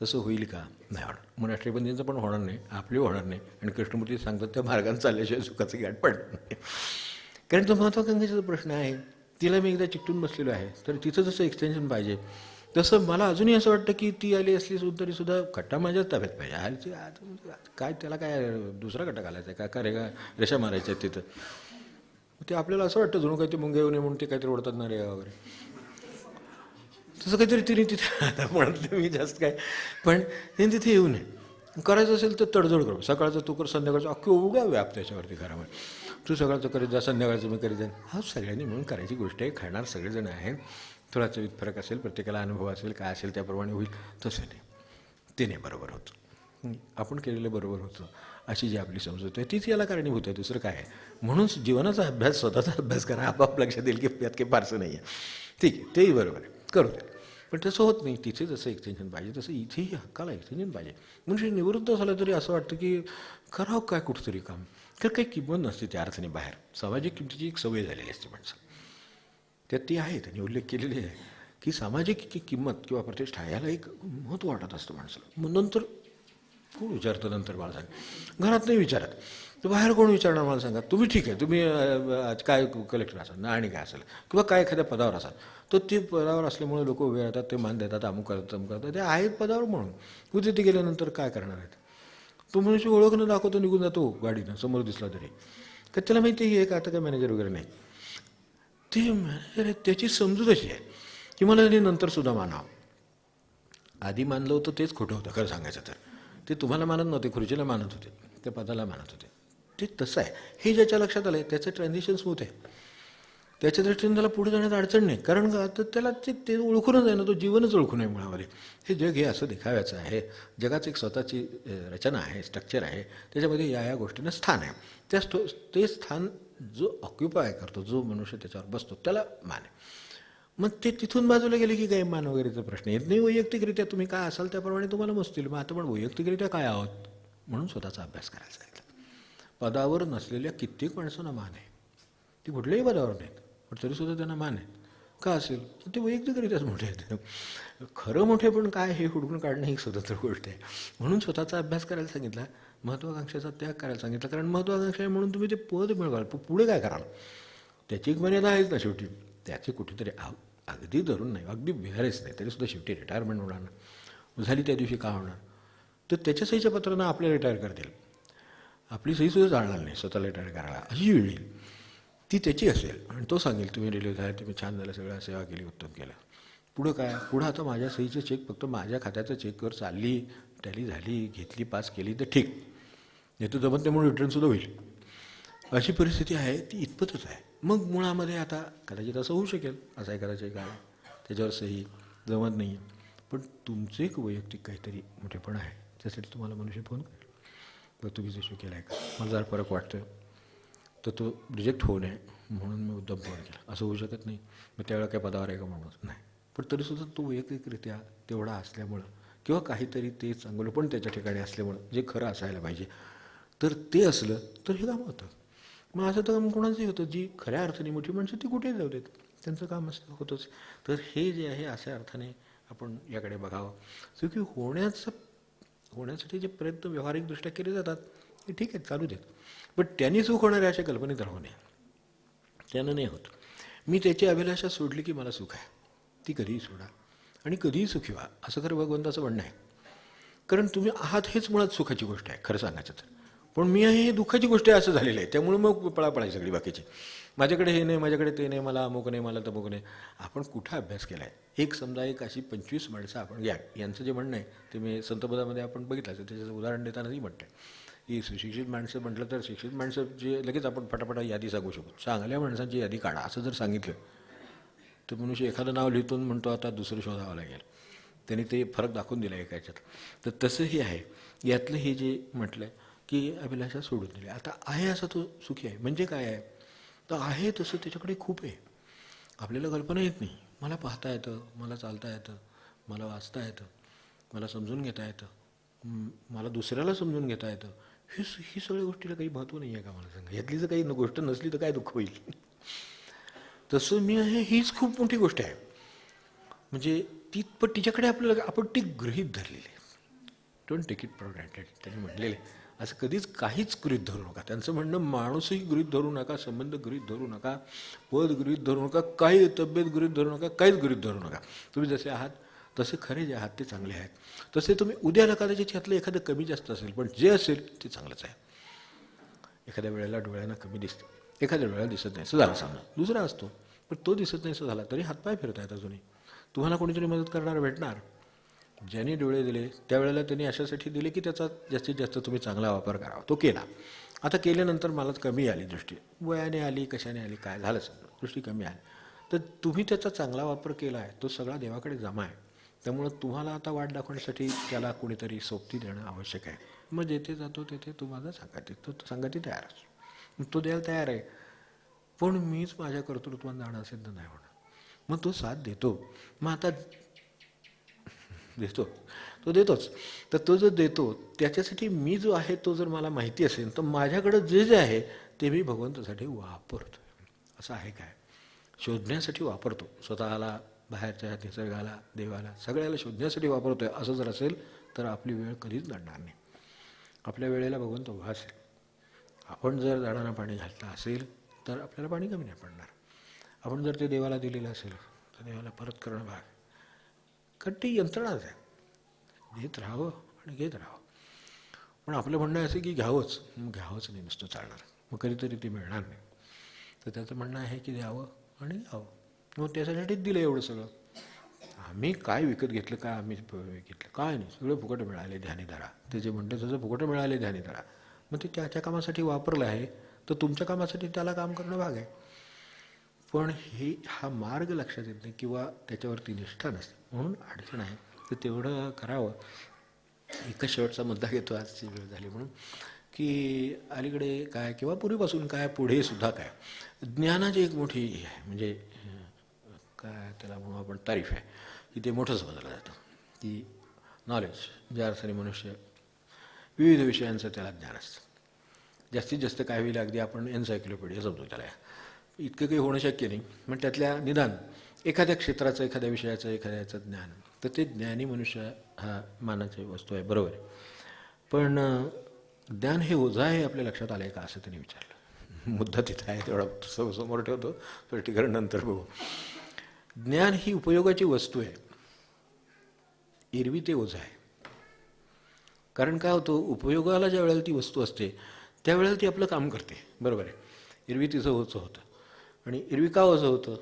तसं होईल का, नाही होणार. मग राष्ट्रपतींचं पण होणार नाही, आपली होणार नाही. आणि कृष्णमूर्ती सांगतात त्या मार्गाने चालल्याशिवाय सुखाची गाठ पडणार नाही. कारण तो महत्त्वाकांक्षेचा प्रश्न आहे. तिला मी एकदा चिकटून बसलेलो आहे, तर तिचं जसं एक्सटेन्शन पाहिजे तसं मला अजूनही असं वाटतं की ती आली असली तरीसुद्धा खट्टा माझ्याच ताब्यात पाहिजे. आलची काय त्याला काय दुसरा खट्टा घालायचा आहे का रेषा मारायच्या आहेत तिथं. ते आपल्याला असं वाटतं जणू काही ते मुंगे येऊ नये म्हणून ते काहीतरी ओढतात ना रे वगैरे, तसं काहीतरी तिने तिथे आता म्हणत मी जास्त काय, पण तिने तिथे येऊ नये. करायचं असेल तर तडजोड करू, सकाळचं तू कर, संध्याकाळचं अख्खी उगा व्याप त्याच्यावरती घरामध्ये. तू सकाळचं करीत जा, संध्याकाळचं मी करीत जाईन. हा सगळ्यांनी मिळून करायची गोष्ट आहे. खाणार सगळेजण आहे, थोडा चवीत फरक असेल, प्रत्येकाला अनुभव असेल, काय असेल त्याप्रमाणे होईल. तसं नाही, ते नाही बरोबर होतं. आपण केलेलं बरोबर होतं अशी जी आपली समजूत आहे तीच याला कारणीभूत आहे, दुसरं काय आहे. म्हणून जीवनाचा अभ्यास, स्वतःचा अभ्यास करा, आपाप लक्षात येईल की यात काही फारसं नाही आहे. ठीक आहे, तेही बरोबर आहे, करू दे. पण तसं होत नाही. तिथे जसं एक्सटेन्शन पाहिजे तसं इथेही हक्काला एक्सटेन्शन पाहिजे. म्हणजे निवृत्त झालं तरी असं वाटतं की करावं काय कुठंतरी काम, तर काही किंमत नसते त्या अर्थाने बाहेर. सामाजिक किमतीची एक सवय झालेली असते माणसं, त्यात ती आहे, त्यांनी उल्लेख केलेली आहे की सामाजिक किंमत किंवा प्रतिष्ठा याला एक महत्त्व वाटत असतं माणसाला. मग नंतर कोण विचारतं, नंतर मला सांगा, घरात नाही विचारत तर बाहेर कोण विचारणार मला सांगा. तुम्ही ठीक आहे, तुम्ही काय कलेक्टर असाल ना, आणि काय असाल किंवा काय एखाद्या पदावर असाल, तर ते पदावर असल्यामुळे लोक उभे राहतात, ते मान देतात, अमुक करतात, अमुक करतात, ते आहेत पदावर म्हणून. उद्या ते गेल्यानंतर काय करणार आहेत. तो मनुष्य ओळख न दाखवतो निघून जातो गाडीनं, समोर दिसला तरी, का त्याला माहिती आहे का आता काय मॅनेजर वगैरे नाही. ते मॅनेजर आहे, त्याची समजूत अशी आहे की मला त्यांनी नंतरसुद्धा मानावं. आधी मानलं होतं तेच खोटं होतं खरं सांगायचं तर. ते तुम्हाला मानत नव्हते, खुर्चीला मानत होते, त्या पदाला मानत होते. ते तसं आहे. हे ज्याच्या लक्षात आलं आहे त्याचं ट्रान्झिशन स्मूथ आहे. त्याच्या दृष्टीने त्याला पुढे जाण्यात अडचण नाही. कारण का तर त्याला ते ओळखूनच आहे ना, तो जीवनच ओळखून आहे मुळामध्ये. हे जग हे असं दिखाव्याचं आहे. जगाचं एक स्वतःची रचना आहे, स्ट्रक्चर आहे. त्याच्यामध्ये या गोष्टींना स्थान आहे. ते स्थान जो ऑक्युपाय करतो, जो मनुष्य त्याच्यावर बसतो, त्याला मान आहे. मग ते तिथून बाजूला गेले की काही मान वगैरेचा प्रश्न येत नाही. वैयक्तिकरित्या तुम्ही काय असाल त्याप्रमाणे तुम्हाला मोजतील. मग आता पण वैयक्तिकरित्या काय आहोत म्हणून स्वतःचा अभ्यास करायला सांगितलं. पदावर नसलेल्या कित्येक माणसांना मान आहे. ती कुठल्याही पदावर नाहीत, पण तरीसुद्धा त्यांना मान आहे. का असेल तर ते वैयक्तिकरित्याच मोठे आहेत. खरं मोठे पण काय हे हुडकून काढणं ही स्वतंत्र गोष्ट आहे. म्हणून स्वतःचा अभ्यास करायला सांगितला, महत्त्वाकांक्षेचा त्याग करायला सांगितला. कारण महत्त्वाकांक्षा आहे म्हणून तुम्ही ते पद मिळवाल, पुढे काय कराल त्याची एक मर्यादा आहेच ना शेवटी. त्याचे कुठेतरी अगदी धरून नाही, अगदी बिहारेच नाही, तरीसुद्धा शेवटी रिटायरमेंट होणार ना. झाली त्या दिवशी का होणार, तर त्याच्या सहीच्या पत्रानं आपल्या रिटायर करतील, आपली सहीसुद्धा चालणार नाही स्वतःला रिटायर करायला, अशी वेळ येईल. ती त्याची असेल आणि तो सांगेल तुम्ही रिलीज झाले, तुम्ही छान झालं, सगळं सेवा केली, उत्तम केलं. पुढं काय, पुढं आता माझ्या सहीचं चेक फक्त माझ्या खात्याचं चेकवर चालली, टॅली झाली, घेतली, पास केली तर ठीक, नाही तर जमत त्यामुळे रिटर्नसुद्धा होईल. अशी परिस्थिती आहे, ती इतपतच आहे. मग मुळामध्ये आता कदाचित असं होऊ शकेल, असा एखादा चेक आला त्याच्यावर सही जमत नाही आहे, पण तुमचं एक वैयक्तिक काहीतरी मोठेपण आहे, त्यासाठी तुम्हाला मनुष्य फोन करेल, तर तुम्ही जसं केलं आहे का, मला जरा फरक वाटतं, तर तो रिजेक्ट होऊ नये म्हणून मी उद्यम फोन केला. असं होऊ शकत नाही, मग त्यावेळेला काय पदावर आहे का म्हणून नाही, पण तरीसुद्धा तो वैयक्तिकरित्या तेवढा असल्यामुळं किंवा काहीतरी ते चांगलं पण त्याच्या ठिकाणी असल्यामुळं जे खरं असायला पाहिजे तर ते असलं तर हे काम होतं. मग असं तर काम कोणाचंही होतं, जी खऱ्या अर्थाने मोठी माणसं ती कुठेही जाऊ देत, त्यांचं काम असं होतंच. तर हे जे आहे अशा अर्थाने आपण याकडे बघावं. सो की होण्यासाठी जे प्रयत्न व्यावहारिकदृष्ट्या केले जातात ते ठीक आहेत, चालू देत, पण त्यांनी सुख होणारे अशा कल्पनेत राहू नये. त्यानं नाही होत. मी त्याची अभिलाषा सोडली की मला सुख आहे, ती कधीही सोडा आणि कधीही सुखी व्हा, असं खरं भगवंताचं म्हणणं आहे. कारण तुम्ही आहात हेच मुळात सुखाची गोष्ट आहे खरं सांगायचं तर. पण मी आहे हे दुःखाची गोष्ट आहे असं झालेलं आहे. त्यामुळे मग पळापळाई सगळी बाकीची, माझ्याकडे हे नाही, माझ्याकडे ते नाही, मला अमुक नाही, मला तमुक नाही. आपण कुठं अभ्यास केला आहे. एक समजा एक अशी 25 माणसं आपण घ्या, यांचं जे म्हणणं आहे ते मी संतपदामध्ये आपण बघितलं, तर त्याचं उदाहरण देतानाही म्हणतं की सुशिक्षित माणसं म्हटलं तर शिक्षित माणसं जे लगेच आपण फटाफटा यादी सांगू शकतो. चांगल्या माणसांची यादी काढा असं जर सांगितलं तर मनुष्य एखादं नाव लिहितो म्हणतो आता दुसरं शोधावं लागेल. त्यांनी ते फरक दाखवून दिला एका ह्याच्यात. तर तसंही आहे. यातलं हे जे म्हटलं आहे की अभिलाषा सोडून दिली, आता आहे असा तो सुखी आहे. म्हणजे काय आहे, तर आहे तसं त्याच्याकडे खूप आहे, आपल्याला कल्पना येत नाही. मला पाहता येतं, मला चालता येतं, मला वाचता येतं, मला समजून घेता येतं, मला दुसऱ्याला समजून घेता येतं. ही सगळ्या गोष्टीला काही महत्त्व नाही आहे का मला सांगा. यातली जर काही गोष्ट नसली तर काय दुःख होईल. तसं मी आहे हीच खूप मोठी गोष्ट आहे. म्हणजे ती पण तिच्याकडे आपल्याला आपण ती गृहीत धरलेली आहे. Don't take it for granted. त्यांनी म्हटलेलं आहे असं कधीच काहीच गृहीत धरू नका. त्यांचं म्हणणं माणूसही गृहीत धरू नका, संबंध गृहीत धरू नका, पद गृहीत धरू नका, काही तब्येत गृहीत धरू नका, काहीच गृहीत धरू नका. तुम्ही जसे आहात तसे खरे जे आहात ते चांगले आहेत. तसे तुम्ही उद्याला कदाचित यातलं एखादं कमी जास्त असेल, पण जे असेल ते चांगलंच आहे. एखाद्या वेळेला डोळ्यांना कमी दिसतं, एखाद्या वेळेला दिसत नाही, असं झालं समजा. दुसरा असतो पण तो दिसत नाही असं झाला तरी हातपाय फिरत आहेत अजूनही. तुम्हाला कोणीतरी मदत करणार भेटणार. ज्यांनी डोळे दिले त्यावेळेला त्यांनी अशासाठी दिले की त्याचा जास्तीत जास्त तुम्ही चांगला वापर करावा. तो केला. आता केल्यानंतर मला कमी आली दृष्टी, वयाने आली, कशाने आली, काय झालं समजा, दृष्टी कमी आली, तर तुम्ही त्याचा चांगला वापर केला आहे, तो सगळा देवाकडे जमा आहे. त्यामुळं तुम्हाला आता वाट दाखवण्यासाठी त्याला कोणीतरी सोबती देणं आवश्यक आहे. मग जेथे जातो तेथे तो माझा सांगाती तयार असतो, तो द्यायला तयार आहे. पण मीच माझ्या कर्तृत्वानं जाणं असेल तर नाही होणार. मग तो साथ देतो. मग आता देतो, तो देतोच. तर तो जो देतो त्याच्यासाठी मी जो आहे तो जर मला माहिती असेल तर माझ्याकडं जे जे आहे ते मी भगवंतासाठी वापरतो. असं आहे काय, शोधण्यासाठी वापरतो. स्वतःला, बाहेरच्या निसर्गाला, देवाला, सगळ्याला शोधण्यासाठी वापरतो आहे असं जर असेल तर आपली वेळ कधीच लढणार नाही. आपल्या वेळेला भगवंत उभा असेल. आपण जर झाडांना पाणी घातलं असेल तर आपल्याला पाणी कमी नाही पडणार. आपण जर ते देवाला दिलेलं असेल तर देवाला परत करणं भाग. कारण ती यंत्रणाच आहे, घेत राहावं आणि घेत राहावं. पण आपलं म्हणणं असं की घ्यावंच, मग घ्यावंच नाही नुसतं चालणार, मग कधीतरी ते मिळणार नाही. तर त्याचं म्हणणं आहे की द्यावं आणि घ्यावं. मग त्याच्यासाठीच दिलं एवढं सगळं. आम्ही काय विकत घेतलं, काय आम्ही घेतलं, काय नाही, सगळं फुकट मिळाले ध्यानी धरा. ते जे म्हणतं तसं फुकट मिळाले ध्यानी धरा. मग ते त्याच्या कामासाठी वापरलं आहे तर तुमच्या कामासाठी त्याला काम करणं भाग आहे. पण हा मार्ग लक्षात येत नाही किंवा त्याच्यावरती निष्ठा नसते, म्हणून अडचण आहे. तर तेवढं करावं. एकच शेवटचा मुद्दा घेतो, आजची वेळ झाली म्हणून, की अलीकडे काय किंवा पूर्वीपासून काय पुढे सुद्धा काय ज्ञानाची एक मोठी आहे, म्हणजे काय त्याला म्हणून आपण तारीफ आहे की ते मोठं समजलं जातं, की नॉलेज ज्या अर्थाने मनुष्य विविध विषयांचं त्याला ज्ञान असतं. जास्तीत जास्त काय होईल, अगदी आपण एन्सायक्लोपीडिया समजू त्याला, इतकं काही होणं शक्य नाही. पण त्यातल्या निदान एखाद्या क्षेत्राचं, एखाद्या विषयाचं, एखाद्याचं ज्ञान, तर ते ज्ञानी मनुष्य हा मानाची वस्तू आहे, बरोबर आहे. पण ज्ञान हे ओझं आहे आपल्या लक्षात आलं आहे का, असं त्यांनी विचारलं. मुद्दा तिथं आहे, तेवढा समोर ठेवतो, स्पष्टीकरण नंतर बघू. ज्ञान ही उपयोगाची वस्तू आहे, एरवी ते ओझं आहे. कारण काय होतं, उपयोगाला ज्या वेळेला ती वस्तू असते त्यावेळेला ती आपलं काम करते, बरोबर आहे. एरवी तिचं ओझं होतं. आणि एरवी का ओझं होतं,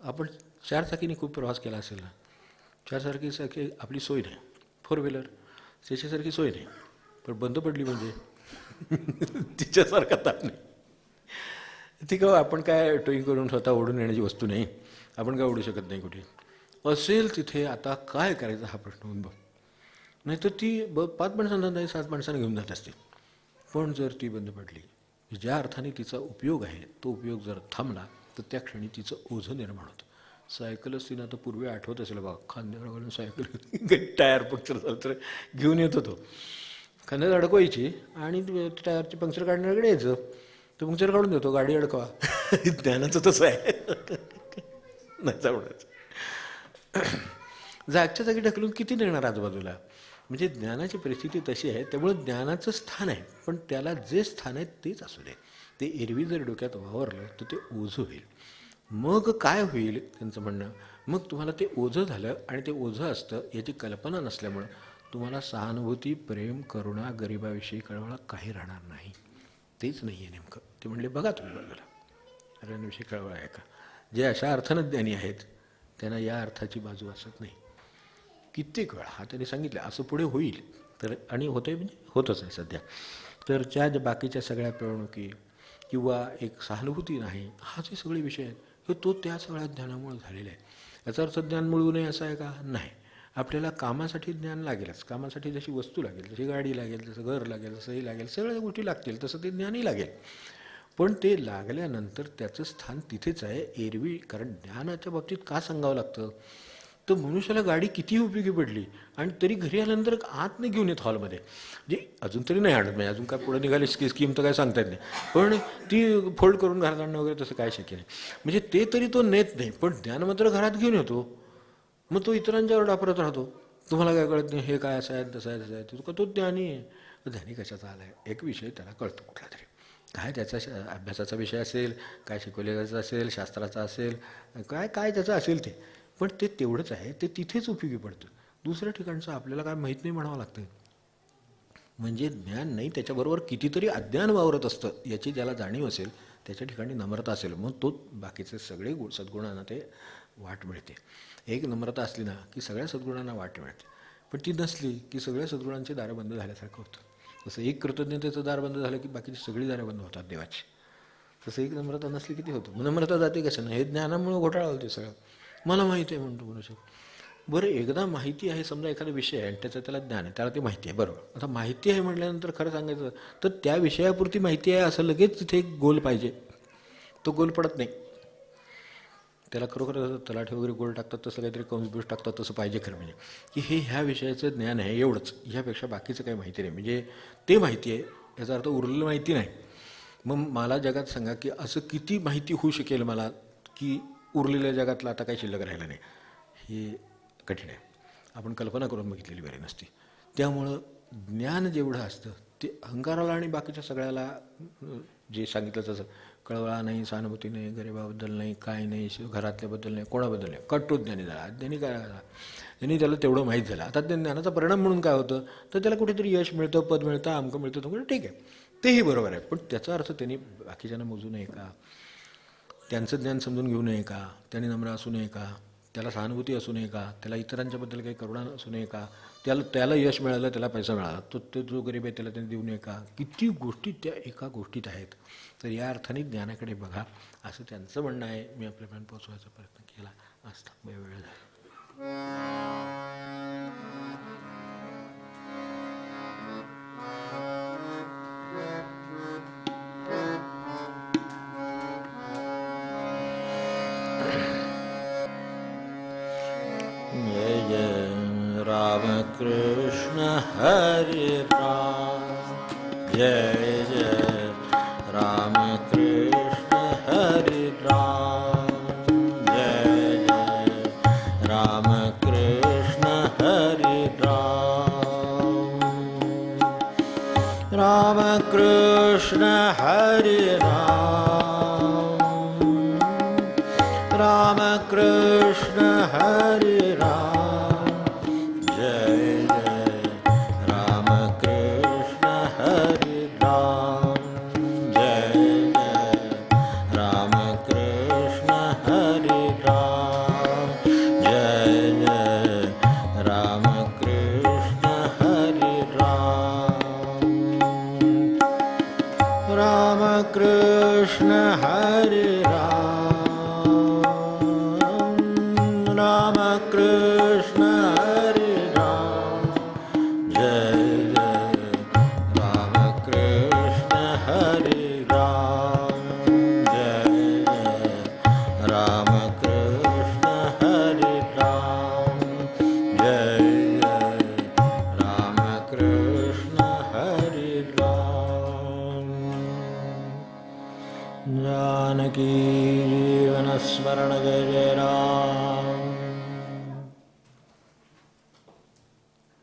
आपण 4 चाकीने खूप प्रवास केला असेल ना, 4 चाकी आपली सोय नाही, 4 व्हीलर त्याच्यासारखी सोय नाही, पण बंद पडली म्हणजे तिच्यासारखा ताप नाही. ती का आपण काय टोईंग करून स्वतः ओढून येण्याची वस्तू नाही, आपण काय ओढू शकत नाही कुठे. असेल तिथे आता काय करायचा हा प्रश्न उद्भव. नाही तर ती 5 माणसांना नाही 7 माणसांना घेऊन जात असते. पण जर ती बंद पडली, ज्या अर्थाने तिचा उपयोग आहे तो उपयोग जर थांबला, तर त्या क्षणी तिचं ओझं निर्माण होतं. सायकलच तिनं आता पूर्वी आठवत असेल बघा, खांद्यावर घालून सायकल टायर पंक्चर झालं तर घेऊन येत होतो, खांद्यात अडकवायची आणि टायरची पंक्चर काढण्याकडे यायचं, तो पंक्चर काढून देतो, गाडी अडकवा. ज्ञानाचं तसं आहे. नाही चावडायचं, जागच्या जागी ढकलून किती नेणार आजूबाजूला. म्हणजे ज्ञानाची परिस्थिती तशी आहे. त्यामुळे ज्ञानाचं स्थान आहे, पण त्याला जे स्थान आहे तेच असू दे. ते एरवी जर डोक्यात वावरलं तर ते ओझं होईल. मग काय होईल त्यांचं म्हणणं, मग तुम्हाला ते ओझं झालं आणि ते ओझं असतं याची कल्पना नसल्यामुळं तुम्हाला सहानुभूती, प्रेम, करुणा, गरिबाविषयी कळवळा काही राहणार नाही. तेच नाही आहे नेमकं. ते म्हणले बघा तुम्ही बघायला अऱ्यांविषयी कळवळा आहे का. जे अशा अर्थानं ज्ञानी आहेत त्यांना या अर्थाची बाजू असत नाही. कित्येक वेळा हा त्यांनी सांगितलं असं पुढे होईल, तर आणि होतंय म्हणजे होतच आहे सध्या. तर ज्या बाकीच्या सगळ्या पिळवणुकी किंवा एक सहानुभूती नाही, हा जे सगळे विषय आहेत हे तो त्या सगळ्या ज्ञानामुळे झालेला आहे. याचा अर्थ ज्ञान मिळू नये असं आहे का, नाही. आपल्याला कामासाठी ज्ञान लागेलच. कामासाठी जशी वस्तू लागेल, जशी गाडी लागेल, जसं घर लागेल, जसंही लागेल, सगळ्या गोष्टी लागतील, तसं ते ज्ञानही लागेल. पण ते लागल्यानंतर त्याचं स्थान तिथेच आहे एरवी. कारण ज्ञानाच्या बाबतीत का सांगावं लागतं, तर मनुष्याला गाडी कितीही उपयोगी पडली आणि तरी घरी आल्यानंतर आत नाही घेऊन येत हॉलमध्ये, म्हणजे अजून तरी नाही आणत, म्हणजे अजून काय पुढे निघाली स्कीम तर काय सांगता येत नाही, पण ती फोल्ड करून घरात आणणं वगैरे तसं काय शक्य नाही. म्हणजे ते तरी तो नेत नाही, पण ज्ञान मात्र घरात घेऊन येतो. मग तो इतरांच्यावर डापरत राहतो, तुम्हाला काय कळत नाही, हे काय असं आहे तसं आहे तसं आहे. तुका तो ज्ञानी आहे. ज्ञानी कशाचा आला आहे, एक विषय त्याला कळतो कुठला तरी, काय त्याचा अभ्यासाचा विषय असेल, काय शिकवलेला असेल, शास्त्राचा असेल, काय काय त्याचं असेल ते, पण ते तेवढंच आहे, ते तिथेच उपयोगी पडतं. दुसऱ्या ठिकाणचं आपल्याला काय माहीत नाही म्हणावं लागतं. म्हणजे ज्ञान नाही, त्याच्याबरोबर कितीतरी अज्ञान वावरत असतं याची ज्याला जाणीव असेल, त्याच्या ठिकाणी नम्रता असेल, मग तो बाकीचे सगळे सद्गुणांना ते वाट मिळते. एक नम्रता असली ना की सगळ्या सद्गुणांना वाट मिळते, पण ती नसली की सगळ्या सद्गुणांची दारं बंद झाल्यासारखं होतं. तसं एक कृतज्ञतेचं दार बंद झालं की बाकीची सगळी दारं बंद होतात देवाची. तसं एक नम्रता नसली किती होतं. मग नम्रता जाते कशानं, हे ज्ञानामुळं घोटाळा होते सगळं. मला माहिती आहे म्हणतो मनुष्य. बरं, एकदा माहिती आहे, समजा एखादा विषय आहे आणि त्याचं त्याला ज्ञान आहे, त्याला ते माहिती आहे, बरोबर. आता माहिती आहे म्हटल्यानंतर खरं सांगायचं तर त्या विषयापुरती माहिती आहे असं लगेच तिथे एक गोल पाहिजे, तो गोल पडत नाही. त्याला खरोखर तलाठी वगैरे गोल टाकतात तसं काहीतरी कंस टाकतात तसं पाहिजे खरं, म्हणजे की हे ह्या विषयाचं ज्ञान आहे एवढंच, ह्यापेक्षा बाकीचं काही माहिती नाही. म्हणजे ते माहिती आहे याचा अर्थ उरलेलं माहिती नाही. मग मला जगात सांगा की असं किती माहिती होऊ शकेल मला की उरलेल्या जगातलं आता काही शिल्लक राहिलं नाही. हे कठीण आहे, आपण कल्पना करून बघितलेली बरी नसती. त्यामुळं ज्ञान जेवढं असतं ते अहंकाराला आणि बाकीच्या सगळ्याला जे सांगितलं तसं कळवळा नाही, सहानुभूती नाही, गरिबाबद्दल नाही, काय नाही, घरातल्याबद्दल नाही, कोणाबद्दल नाही, कट्टू ज्ञानी झाला. अज्ञानी काय झाला, त्यांनी त्याला तेवढं माहीत झालं. आता त्या ज्ञानाचा परिणाम म्हणून काय होतं, तर त्याला कुठेतरी यश मिळतं, पद मिळतं, अमकं मिळतं, तर ठीक आहे, तेही बरोबर आहे. पण त्याचा अर्थ त्यांनी बाकीच्यांना मोजू नये का, त्यांचं ज्ञान समजून घेऊ नये का, त्यांनी नम्र असू नये का, त्याला सहानुभूती असू नये का, त्याला इतरांच्याबद्दल काही करुणा असू नये का, त्याला यश मिळालं, त्याला पैसा मिळाला, तो जो गरीब आहे त्याला त्यांनी देऊ नये का, किती गोष्टी त्या एका गोष्टीत आहेत. तर या अर्थाने ज्ञानाकडे बघा असं त्यांचं म्हणणं आहे. मी आपल्यापर्यंत पोचवायचा प्रयत्न केला. आज थांबूया, वेळ झाला. जय जय रामकृष्ण हरे राम, जय जय रामकृष्ण हरे राम, जय जय रामकृष्ण हरे राम, रामकृष्ण हरे राम, रामकृष्ण हरे राम, जय जय रामकृष्ण हरे राम, जय जय रामकृष्ण हरे राम, जय जय रामकृष्ण हरे राम, रामकृष्ण हरे राम, रामकृष्ण हरे राम, जय जय रामकृष्ण हरे राम, जय जय रामकृष्ण हरे राम, जय जय रामकृष्ण हरे राम. जानकी जीवन स्मरण जय जय राम.